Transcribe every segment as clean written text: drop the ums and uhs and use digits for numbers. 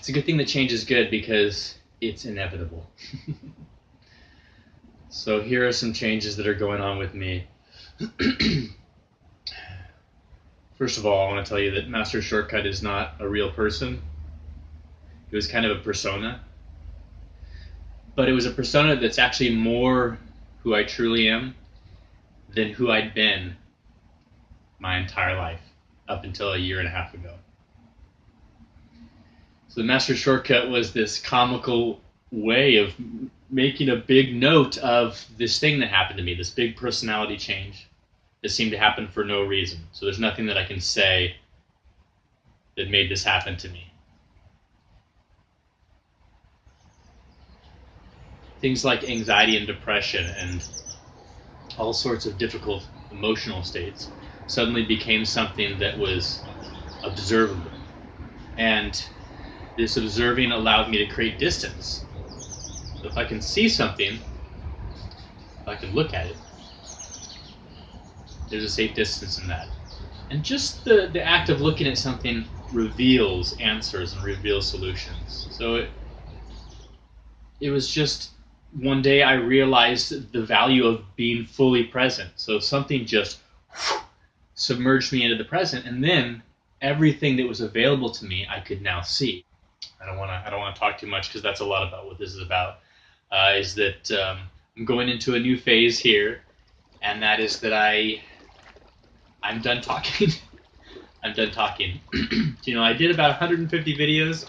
It's a good thing that change is good because it's inevitable. So here are some changes that are going on with me. First of all, I want to tell you that Master Shortcut is not a real person. It was kind of a persona. But it was a persona that's actually more who I truly am than who I'd been my entire life up until a year and a half ago. So the Master Shortcut was this comical way of making a big note of this thing that happened to me, this big personality change that seemed to happen for no reason. So there's nothing that I can say that made this happen to me. Things like anxiety and depression and all sorts of difficult emotional states suddenly became something that was observable. And this observing allowed me to create distance. So if I can see something, if I can look at it, there's a safe distance in that. And just the act of looking at something reveals answers and reveals solutions. So it was just one day I realized the value of being fully present. So something just submerged me into the present, and then everything that was available to me I could now see. I don't want to talk too much because that's a lot about what this is about. Is that I'm going into a new phase here, and that is that I'm done talking. I'm done talking. I did about 150 videos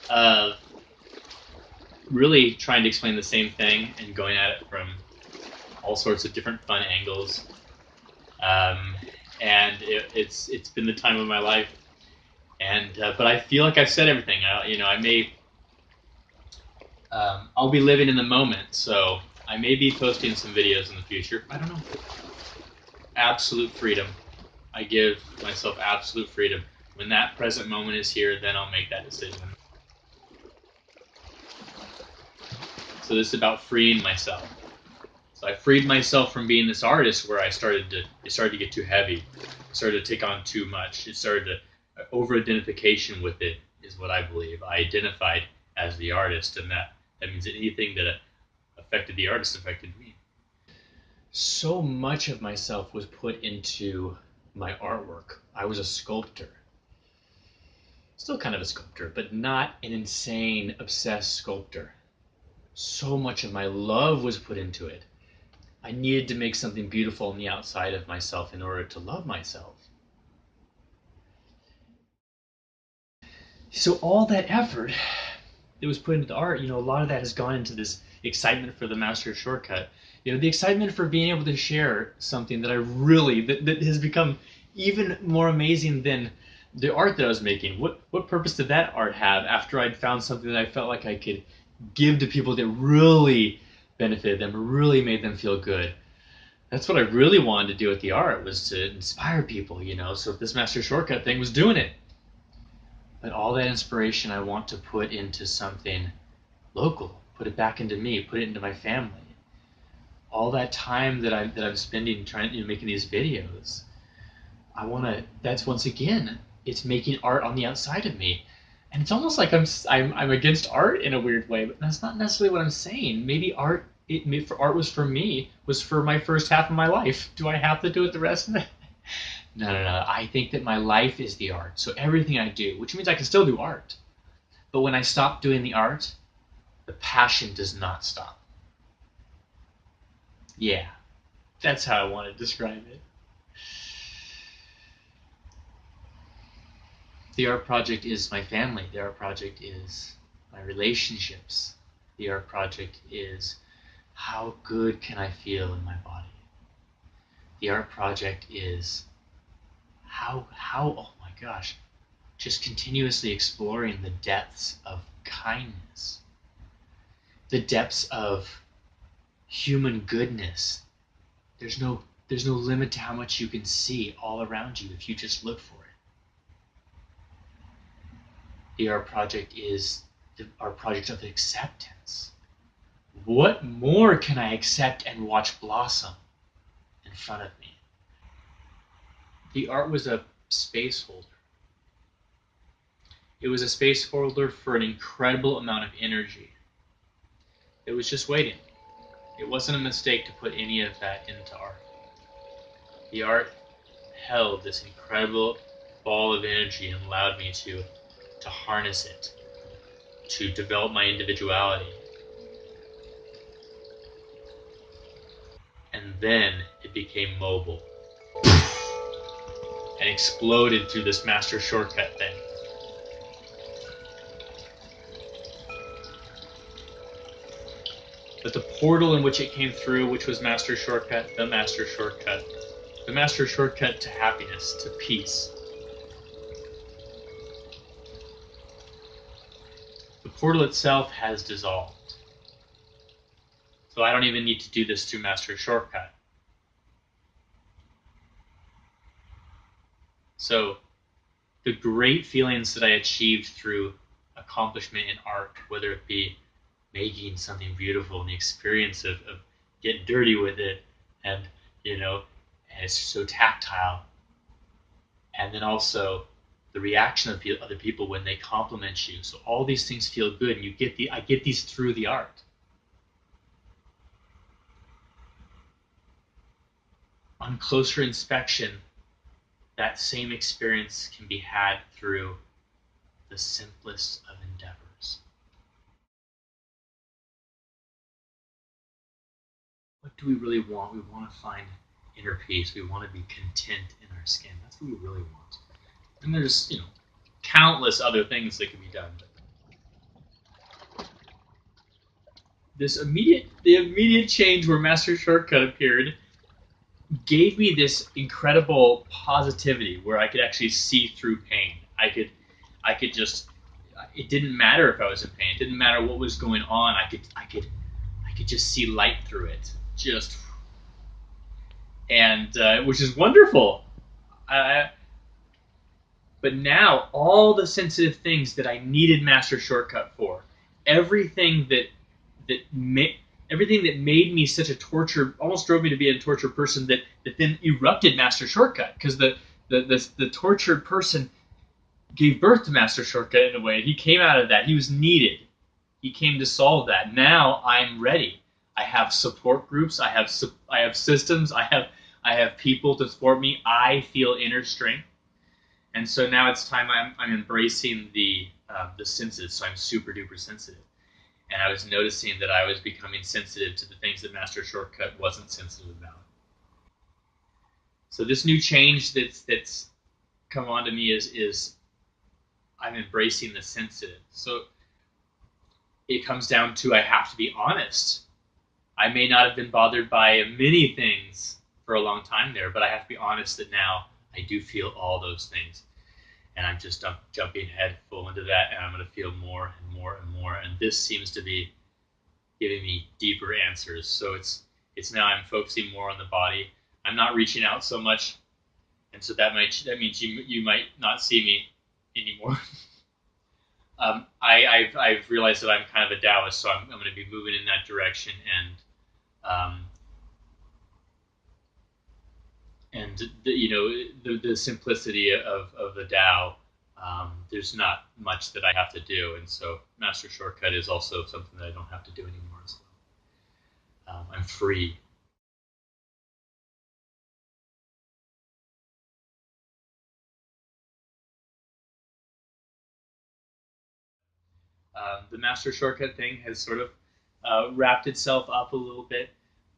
of really trying to explain the same thing and going at it from all sorts of different fun angles. And it's been the time of my life. And but I feel like I've said everything. I'll be living in the moment, so I may be posting some videos in the future. I don't know. Absolute freedom. I give myself absolute freedom. When that present moment is here, then I'll make that decision. So this is about freeing myself. So I freed myself from being this artist where it started to get too heavy. It started to take on too much. It started to over-identification with it is what I believe. I identified as the artist, and that means that anything that affected the artist affected me. So much of myself was put into my artwork. I was a sculptor. Still kind of a sculptor, but not an insane, obsessed sculptor. So much of my love was put into it. I needed to make something beautiful on the outside of myself in order to love myself. So all that effort that was put into the art, a lot of that has gone into this excitement for the Master Shortcut. The excitement for being able to share something that that has become even more amazing than the art that I was making. What purpose did that art have after I'd found something that I felt like I could give to people that really benefited them, really made them feel good? That's what I really wanted to do with the art, was to inspire people, So this Master Shortcut thing was doing it. But all that inspiration I want to put into something local, put it back into me, put it into my family. All that time that I'm spending trying making these videos, that's once again, it's making art on the outside of me. And it's almost like I'm against art in a weird way, but that's not necessarily what I'm saying. Maybe art was for me, was for my first half of my life. Do I have to do it the rest of it? No. I think that my life is the art. So everything I do, which means I can still do art. But when I stop doing the art, the passion does not stop. Yeah, that's how I want to describe it. The art project is my family. The art project is my relationships. The art project is how good can I feel in my body. The art project is how oh my gosh, just continuously exploring the depths of kindness, the depths of human goodness. There's no limit to how much you can see all around you if you just look for it. The art project is our project of acceptance. What more can I accept and watch blossom in front of me? The art was a space holder. It was a space folder for an incredible amount of energy. It was just waiting. It wasn't a mistake to put any of that into art. The art held this incredible ball of energy and allowed me to harness it, to develop my individuality. And then it became mobile and exploded through this master shortcut thing. But the portal in which it came through, which was master shortcut, the master shortcut to happiness, to peace. The portal itself has dissolved. So I don't even need to do this through master shortcut. So the great feelings that I achieved through accomplishment in art, whether it be making something beautiful and the experience of getting dirty with it, and and it's so tactile, and then also the reaction of other people when they compliment you. So all these things feel good, and I get these through the art. On closer inspection, that same experience can be had through the simplest of endeavors. What do we really want? We want to find inner peace. We want to be content in our skin. That's what we really want. And there's, countless other things that can be done. The immediate change where Master Shortcut appeared gave me this incredible positivity where I could actually see through pain. I could just. It didn't matter if I was in pain. It didn't matter what was going on. I could just see light through it. Which is wonderful. But now all the sensitive things that I needed Master Shortcut for, everything that made me such a tortured, almost drove me to be a tortured person that then erupted Master Shortcut, because the tortured person gave birth to Master Shortcut in a way. He came out of that. He was needed. He came to solve that. Now I'm ready. I have support groups. I have systems. I have people to support me. I feel inner strength. And so now it's time I'm embracing the senses. So I'm super duper sensitive. And I was noticing that I was becoming sensitive to the things that Master Shortcut wasn't sensitive about. So this new change that's come on to me is I'm embracing the sensitive. So it comes down to I have to be honest. I may not have been bothered by many things for a long time there, but I have to be honest that now I do feel all those things. And I'm just jumping head full into that, and I'm going to feel more and more and more. And this seems to be giving me deeper answers. So it's now I'm focusing more on the body. I'm not reaching out so much, and so that means you might not see me anymore. I've realized that I'm kind of a Taoist, so I'm going to be moving in that direction, and the simplicity of the Tao. There's not much that I have to do, and so Master Shortcut is also something that I don't have to do anymore as well. I'm free. The Master Shortcut thing has sort of wrapped itself up a little bit.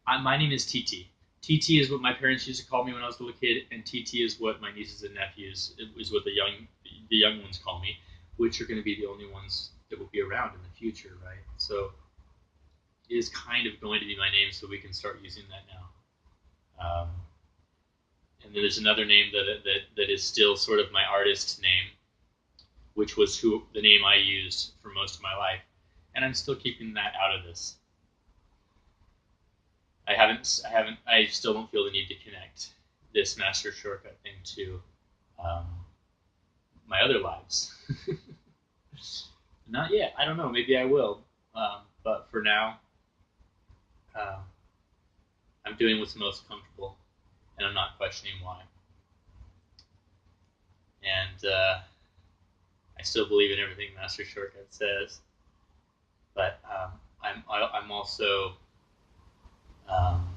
My name is TT. TT is what my parents used to call me when I was a little kid, and TT is what my nieces and nephews is what the young ones call me, which are going to be the only ones that will be around in the future, right? So it is kind of going to be my name, so we can start using that now. And then there's another name that is still sort of my artist name, which was the name I used for most of my life, and I'm still keeping that out of this. I still don't feel the need to connect this Master Shortcut thing to my other lives. Not yet. I don't know. Maybe I will. But for now, I'm doing what's most comfortable, and I'm not questioning why. And I still believe in everything Master Shortcut says, but I'm also um,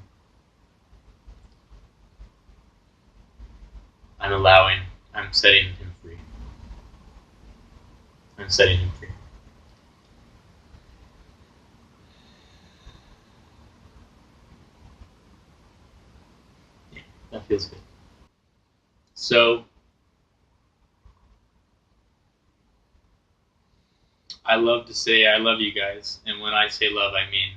I'm allowing, I'm setting him free. I'm setting him free. Yeah, that feels good. So I love to say I love you guys, and when I say love, I mean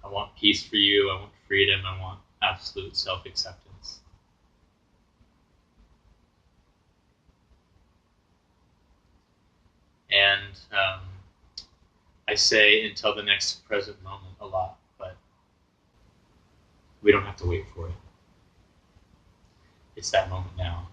I want peace for you. I want freedom. I want absolute self-acceptance. And I say until the next present moment a lot, but we don't have to wait for it. It's that moment now.